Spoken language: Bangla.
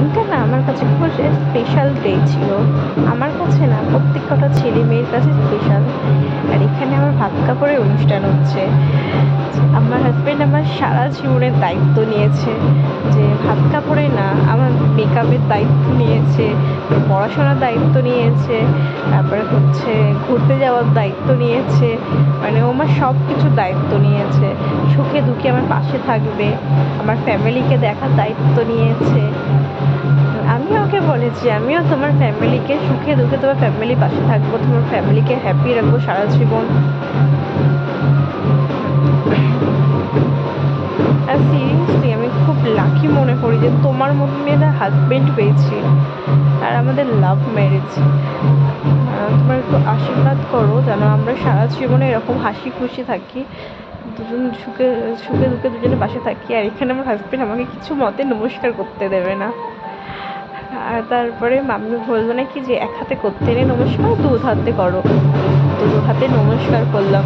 দিনটা না আমার কাছে খুব স্পেশাল ডে ছিল। আমার কাছে না প্রত্যেক কটা ছেলে মেয়ের কাছে স্পেশাল। আর এখানে আমার ভাত কাপড়ের অনুষ্ঠান হচ্ছে। আমার হাজব্যান্ড আমার সারা জীবনের দায়িত্ব নিয়েছে, যে ভাত কাপড়ে না আমার মেকআপের দায়িত্ব নিয়েছে, পড়াশোনার দায়িত্ব নিয়েছে, তারপরে হচ্ছে ঘুরতে যাওয়ার দায়িত্ব নিয়েছে। মানে ও আমার সব কিছুর দায়িত্ব নিয়েছে। সুখে দুঃখে আমার পাশে থাকবে, আমার ফ্যামিলিকে দেখার দায়িত্ব নিয়েছে। আমিও ওকে বলেছি, আমিও তোমার ফ্যামিলিকে সুখে দুঃখে তোমার ফ্যামিলির পাশে থাকবো, তোমার ফ্যামিলিকে হ্যাপি রাখবো সারা জীবন। আর সিরিয়াসলি আমি খুব লাকি মনে করি যে তোমার মতন একটা হাজব্যান্ড পেয়েছি। আর আমাদের লাভ ম্যারেজ। তোমার একটু আশীর্বাদ করো যেন আমরা সারা জীবনে এরকম হাসি খুশি থাকি, দুজন সুখে সুখে দুঃখে দুজনের পাশে থাকি। আর এখানে আমার হাজব্যান্ড আমাকে কিছু মতে নমস্কার করতে দেবে না। আর তারপরে মাম্মি বললো নাকি যে এক হাতে করতে নেই নমস্কার, দু হাতে করো। তো দু হাতে নমস্কার করলাম।